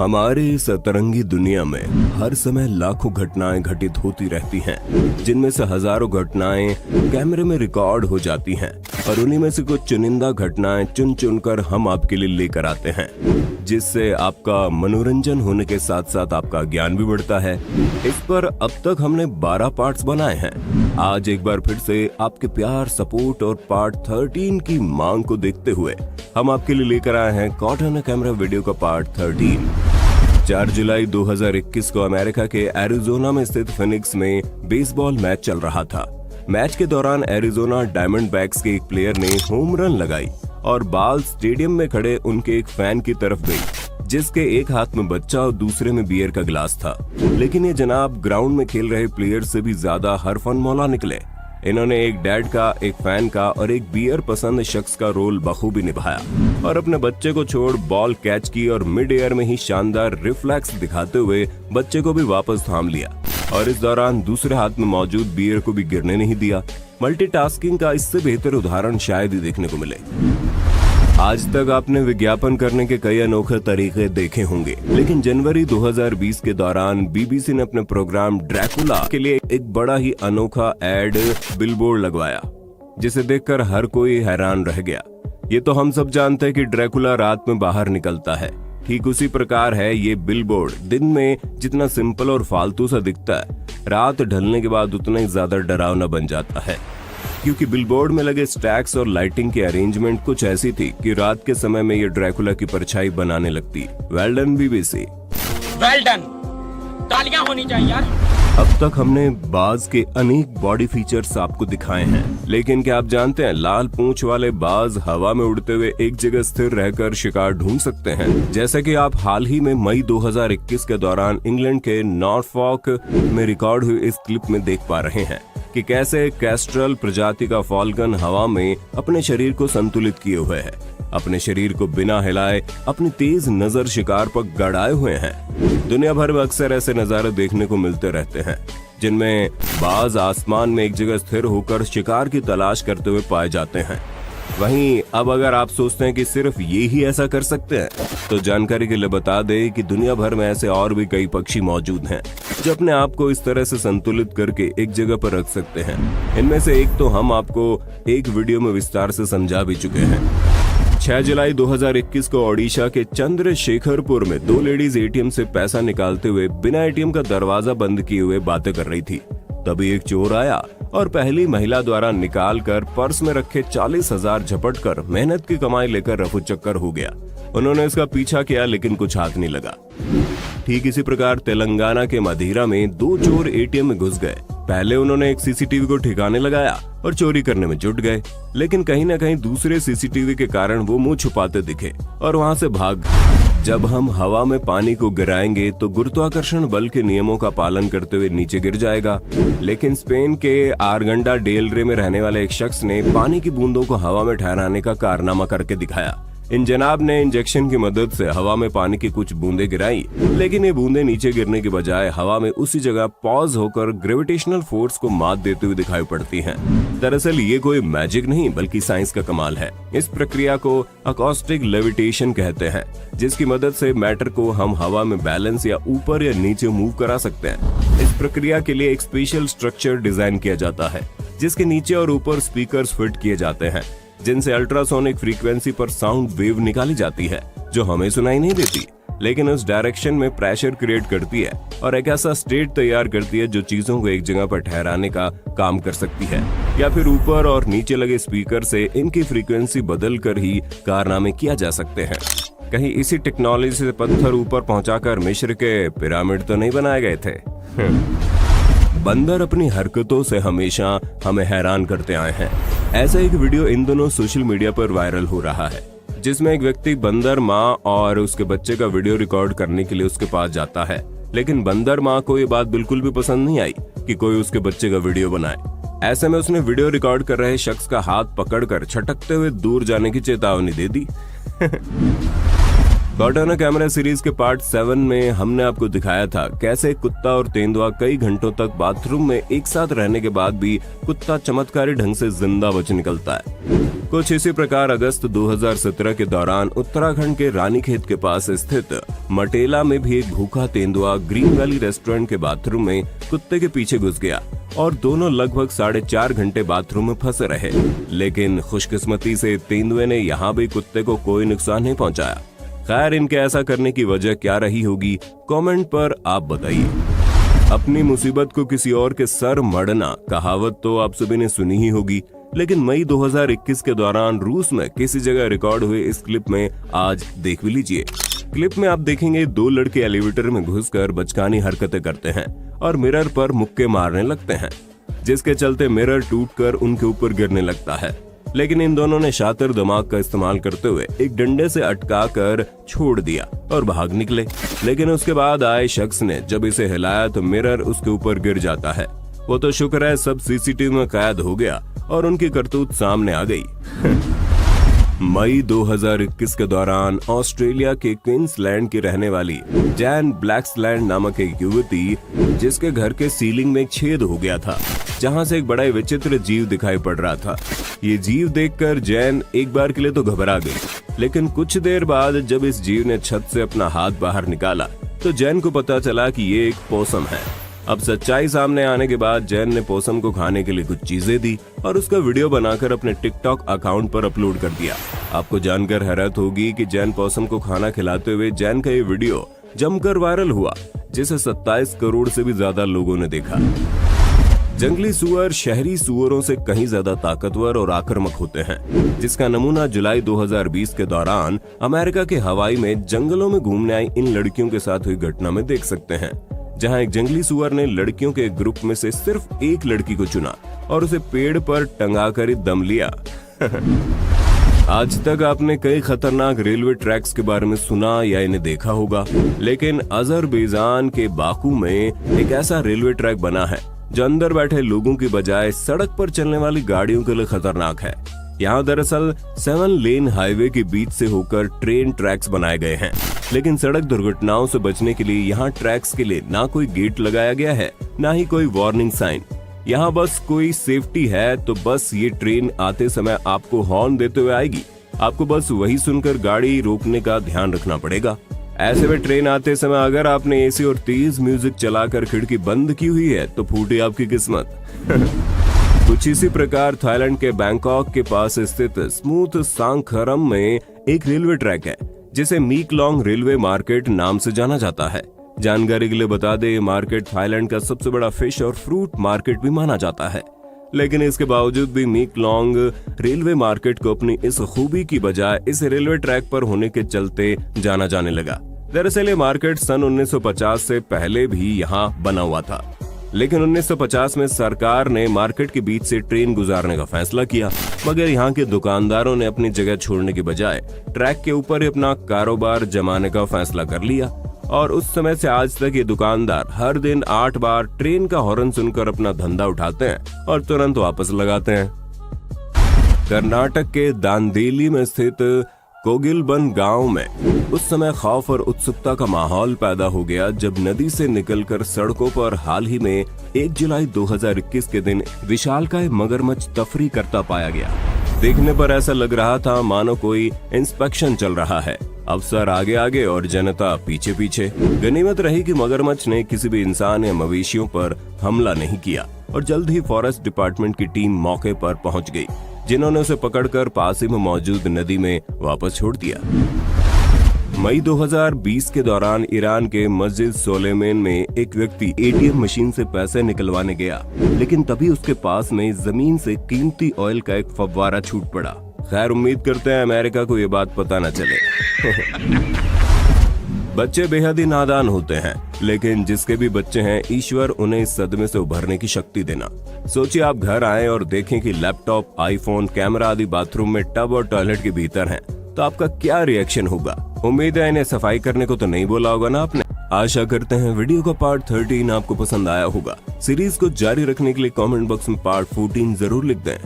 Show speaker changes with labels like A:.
A: हमारे इस अतरंगी दुनिया में हर समय लाखों घटनाएं घटित होती रहती हैं, जिनमें से हजारों घटनाएं कैमरे में रिकॉर्ड हो जाती हैं और उन्हीं में से कुछ चुनिंदा घटनाएं चुन चुनकर हम आपके लिए लेकर आते हैं, जिससे आपका मनोरंजन होने के साथ साथ आपका ज्ञान भी बढ़ता है। इस पर अब तक हमने 12 पार्ट्स बनाए हैं। आज एक बार फिर से आपके प्यार, सपोर्ट और पार्ट 13 की मांग को देखते हुए हम आपके लिए लेकर आए हैं कॉट ऑन कैमरा वीडियो का पार्ट 13। 4 जुलाई 2021 को अमेरिका के एरिजोना में स्थित फिनिक्स में बेसबॉल मैच चल रहा था। मैच के दौरान एरिजोना डायमंडबैक्स के एक प्लेयर ने होम रन लगाई और बॉल स्टेडियम में खड़े उनके एक फैन की तरफ गई, जिसके एक हाथ में बच्चा और दूसरे में बियर का गिलास था। लेकिन ये जनाब ग्राउंड में खेल रहे प्लेयर से भी ज्यादा हरफन मौला निकले। इन्होंने एक डैड का, एक फैन का और एक बियर पसंद शख्स का रोल बखूबी निभाया और अपने बच्चे को छोड़ बॉल कैच की और मिड एयर में ही शानदार रिफ्लेक्स दिखाते हुए बच्चे को भी वापस थाम लिया और इस दौरान दूसरे हाथ में मौजूद बियर को भी गिरने नहीं दिया। मल्टीटास्किंग का इससे बेहतर उदाहरण शायद ही देखने को मिले। आज तक आपने विज्ञापन करने के कई अनोखे तरीके देखे होंगे, लेकिन जनवरी 2020 के दौरान बीबीसी ने अपने प्रोग्राम ड्रैकुला के लिए एक बड़ा ही अनोखा एड बिलबोर्ड लगवाया, जिसे देखकर हर कोई हैरान रह गया। ये तो हम सब जानते हैं कि ड्रैकुला रात में बाहर निकलता है, ठीक उसी प्रकार है ये बिलबोर्ड। दिन में जितना सिंपल और फालतू सा दिखता है, रात ढलने के बाद उतना ही ज्यादा डरावना बन जाता है, क्योंकि बिलबोर्ड में लगे स्टैक्स और लाइटिंग की अरेंजमेंट कुछ ऐसी थी कि रात के समय में ये ड्रैकुला की परछाई बनाने लगती। Well done BBC,
B: well done, तालियां होनी चाहिए यार।
A: अब तक हमने बाज के अनेक बॉडी फीचर्स आपको दिखाए हैं, लेकिन क्या आप जानते हैं लाल पूंछ वाले बाज हवा में उड़ते हुए एक जगह स्थिर रहकर शिकार ढूंढ सकते हैं। जैसे कि आप हाल ही में मई 2021 के दौरान इंग्लैंड के नॉरफॉक में रिकॉर्ड हुई इस क्लिप में देख पा रहे हैं कि कैसे कैस्ट्रल प्रजाति का फॉल्कन हवा में अपने शरीर को संतुलित किए हुए है, अपने शरीर को बिना हिलाए अपनी तेज नजर शिकार पर गड़ाए हुए हैं। दुनिया भर में अक्सर ऐसे नजारे देखने को मिलते रहते हैं, जिनमें बाज आसमान में एक जगह स्थिर होकर शिकार की तलाश करते हुए पाए जाते हैं। वहीं अब अगर आप सोचते हैं कि सिर्फ ये ही ऐसा कर सकते हैं, तो जानकारी के लिए बता दें कि दुनिया भर में ऐसे और भी कई पक्षी मौजूद हैं जो अपने आप को इस तरह से संतुलित करके एक जगह पर रख सकते हैं। इनमें से एक तो हम आपको एक वीडियो में विस्तार से समझा भी चुके हैं। 6 जुलाई 2021 को ओडिशा के चंद्रशेखरपुर में 2 लेडीज एटीएम से पैसा निकालते हुए बिना एटीएम का दरवाजा बंद किए हुए बातें कर रही थी। तभी एक चोर आया और पहली महिला द्वारा निकाल कर पर्स में रखे 40,000 झपट कर मेहनत की कमाई लेकर रफू चक्कर हो गया। उन्होंने इसका पीछा किया, लेकिन कुछ हाथ नहीं लगा। ठीक इसी प्रकार तेलंगाना के मदिरा में 2 चोर एटीएम में घुस गए। पहले उन्होंने एक सीसीटीवी को ठिकाने लगाया और चोरी करने में जुट गए, लेकिन कहीं न कहीं दूसरे सीसीटीवी के कारण वो मुंह छुपाते दिखे और वहां से भाग गए। जब हम हवा में पानी को गिराएंगे तो गुरुत्वाकर्षण बल के नियमों का पालन करते हुए नीचे गिर जाएगा, लेकिन स्पेन के आरगंडा डेल रे में रहने वाले एक शख्स ने पानी की बूंदों को हवा में ठहराने का कारनामा करके दिखाया। इन जनाब ने इंजेक्शन की मदद से हवा में पानी की कुछ बूंदें गिराई, लेकिन ये बूंदें नीचे गिरने के बजाय हवा में उसी जगह पॉज होकर ग्रेविटेशनल फोर्स को मात देते हुए दिखाई पड़ती हैं। दरअसल ये कोई मैजिक नहीं बल्कि साइंस का कमाल है। इस प्रक्रिया को अकॉस्टिक लेविटेशन कहते हैं, जिसकी मदद से मैटर को हम हवा में बैलेंस या ऊपर या नीचे मूव करा सकते हैं। इस प्रक्रिया के लिए एक स्पेशल स्ट्रक्चर डिजाइन किया जाता है, जिसके नीचे और ऊपर स्पीकर्स फिट किए जाते हैं, जिनसे अल्ट्रासोनिक फ्रीक्वेंसी पर साउंड वेव निकाली जाती है, जो हमें सुनाई नहीं देती, लेकिन उस डायरेक्शन में प्रेशर क्रिएट करती है और एक ऐसा स्टेट तैयार करती है जो चीजों को एक जगह पर ठहराने का काम कर सकती है, या फिर ऊपर और नीचे लगे स्पीकर से इनकी फ्रीक्वेंसी बदल कर ही कारनामे किया जा सकते हैं। कहीं इसी टेक्नोलॉजी से पत्थर ऊपर पहुंचाकर मिस्र के पिरामिड तो नहीं बनाए गए थे। बंदर अपनी हरकतों से हमेशा हमें हैरान करते आए हैं। ऐसा एक वीडियो इन दोनों सोशल मीडिया पर वायरल हो रहा है, जिसमें एक व्यक्ति बंदर माँ और उसके बच्चे का वीडियो रिकॉर्ड करने के लिए उसके पास जाता है, लेकिन बंदर माँ को ये बात बिल्कुल भी पसंद नहीं आई कि कोई उसके बच्चे का वीडियो बनाए। ऐसे में उसने वीडियो रिकॉर्ड कर रहे शख्स का हाथ पकड़कर छटकते हुए दूर जाने की चेतावनी दे दी। कॉर्टोना कैमरा सीरीज के पार्ट 7 में हमने आपको दिखाया था कैसे कुत्ता और तेंदुआ कई घंटों तक बाथरूम में एक साथ रहने के बाद भी कुत्ता चमत्कारी ढंग से जिंदा बच निकलता है। कुछ इसी प्रकार अगस्त 2017 के दौरान उत्तराखंड के रानीखेत के पास स्थित मटेला में भी एक भूखा तेंदुआ ग्रीन वैली रेस्टोरेंट के बाथरूम में कुत्ते के पीछे घुस गया और दोनों लगभग 4.5 घंटे बाथरूम में फंसे रहे। लेकिन खुशकिस्मती से तेंदुए ने यहाँ भी कुत्ते को कोई नुकसान नहीं पहुँचाया। खैर, इनके ऐसा करने की वजह क्या रही होगी, कमेंट पर आप बताइए। अपनी मुसीबत को किसी और के सर मढ़ना कहावत तो आप सभी ने सुनी ही होगी, लेकिन मई 2021 के दौरान रूस में किसी जगह रिकॉर्ड हुए इस क्लिप में आज देख भी लीजिए। क्लिप में आप देखेंगे 2 लड़के एलिवेटर में घुसकर बचकानी हरकतें करते हैं और मिरर पर मुक्के मारने लगते हैं, जिसके चलते मिरर टूटकर उनके ऊपर गिरने लगता है। लेकिन इन दोनों ने शातिर दिमाग का इस्तेमाल करते हुए एक डंडे से अटकाकर छोड़ दिया और भाग निकले। लेकिन उसके बाद आए शख्स ने जब इसे हिलाया तो मिरर उसके ऊपर गिर जाता है। वो तो शुक्र है सब सीसीटीवी में कैद हो गया और उनकी करतूत सामने आ गई। मई 2021 के दौरान ऑस्ट्रेलिया के क्वींसलैंड की रहने वाली जैन ब्लैक्सलैंड नामक एक युवती, जिसके घर के सीलिंग में एक छेद हो गया था जहां से एक बड़ा विचित्र जीव दिखाई पड़ रहा था। ये जीव देखकर जैन एक बार के लिए तो घबरा गई, लेकिन कुछ देर बाद जब इस जीव ने छत से अपना हाथ बाहर निकाला तो जैन को पता चला कि ये एक पोसम है। अब सच्चाई सामने आने के बाद जैन ने पोसम को खाने के लिए कुछ चीजें दी और उसका वीडियो बनाकर अपने टिकटॉक अकाउंट पर अपलोड कर दिया। आपको जानकर हैरत होगी कि जैन पोसम को खाना खिलाते हुए जैन का ये वीडियो जमकर वायरल हुआ, जिसे 27 करोड़ से भी ज्यादा लोगों ने देखा। जंगली सुअर शहरी सुअरों से कहीं ज्यादा ताकतवर और आक्रामक होते हैं, जिसका नमूना जुलाई 2020 के दौरान अमेरिका के हवाई में जंगलों में घूमने आई इन लड़कियों के साथ हुई घटना में देख सकते हैं, जहां एक जंगली सुअर ने लड़कियों के ग्रुप में से सिर्फ एक लड़की को चुना और उसे पेड़ पर टंगाकर ही दम लिया। आज तक आपने कई खतरनाक रेलवे ट्रैक्स के बारे में सुना या इन्हें देखा होगा, लेकिन अजरबैजान के बाकू में एक ऐसा रेलवे ट्रैक बना है जो अंदर बैठे लोगों की बजाय सड़क पर चलने वाली गाड़ियों के लिए खतरनाक है। यहाँ दरअसल 7 लेन हाईवे के बीच से होकर ट्रेन ट्रैक्स बनाए गए हैं, लेकिन सड़क दुर्घटनाओं से बचने के लिए यहाँ ट्रैक्स के लिए ना कोई गेट लगाया गया है, ना ही कोई वार्निंग साइन। यहाँ बस कोई सेफ्टी है तो बस ये ट्रेन आते समय आपको हॉर्न देते हुए आएगी। आपको बस वही सुनकर गाड़ी रोकने का ध्यान रखना पड़ेगा। ऐसे में ट्रेन आते समय अगर आपने एसी और तेज म्यूजिक चलाकर खिड़की बंद की हुई है तो फूटी आपकी किस्मत। कुछ इसी प्रकार थाईलैंड के बैंकॉक के पास स्थित स्मूथ सांखरम में एक रेलवे ट्रैक है, जिसे मीकलोंग रेलवे मार्केट नाम से जाना जाता है। जानकारी के लिए बता दें, ये मार्केट थाईलैंड का सबसे बड़ा फिश और फ्रूट मार्केट भी माना जाता है। लेकिन इसके बावजूद भी मीकलोंग रेलवे मार्केट को अपनी इस खूबी की बजाय इस रेलवे ट्रैक पर होने के चलते जाना जाने लगा। दरअसल ये मार्केट सन 1950 से पहले भी यहाँ बना हुआ था, लेकिन 1950 में सरकार ने मार्केट के बीच से ट्रेन गुजारने का फैसला किया, मगर यहाँ के दुकानदारों ने अपनी जगह छोड़ने के बजाय ट्रैक के ऊपर ही अपना कारोबार जमाने का फैसला कर लिया और उस समय से आज तक ये दुकानदार हर दिन 8 बार ट्रेन का हॉर्न सुनकर अपना धंधा उठाते हैं और तुरंत वापस लगाते हैं। कर्नाटक के दांदेली में स्थित कोगिलबन गांव में उस समय खौफ और उत्सुकता का माहौल पैदा हो गया जब नदी से निकलकर सड़कों पर हाल ही में 1 जुलाई 2021 के दिन विशालकाय मगरमच्छ तफरी करता पाया गया। देखने पर ऐसा लग रहा था मानो कोई इंस्पेक्शन चल रहा है। अफसर आगे आगे और जनता पीछे पीछे। गनीमत रही कि मगरमच्छ ने किसी भी इंसान या मवेशियों पर हमला नहीं किया और जल्द ही फॉरेस्ट डिपार्टमेंट की टीम मौके पर पहुंच गई, जिन्होंने उसे पकड़कर पास ही में मौजूद नदी में वापस छोड़ दिया। मई 2020 के दौरान ईरान के मस्जिद सोलेमन में एक व्यक्ति एटीएम मशीन से पैसे निकलवाने गया, लेकिन तभी उसके पास में जमीन से कीमती ऑयल का एक फव्वारा छूट पड़ा। खैर, उम्मीद करते हैं अमेरिका को ये बात पता न चले। बच्चे बेहद ही नादान होते हैं, लेकिन जिसके भी बच्चे हैं, ईश्वर उन्हें इस सदमे से उभरने की शक्ति देना। सोचिए आप घर आए और देखें कि लैपटॉप, आईफोन, कैमरा आदि बाथरूम में टब और टॉयलेट के भीतर हैं, तो आपका क्या रिएक्शन होगा? उम्मीद है इन्हें सफाई करने को तो नहीं बोला होगा ना आपने। आशा करते हैं वीडियो का पार्ट 13 आपको पसंद आया होगा। सीरीज को जारी रखने के लिए कमेंट बॉक्स में पार्ट 14 जरूर लिख दें।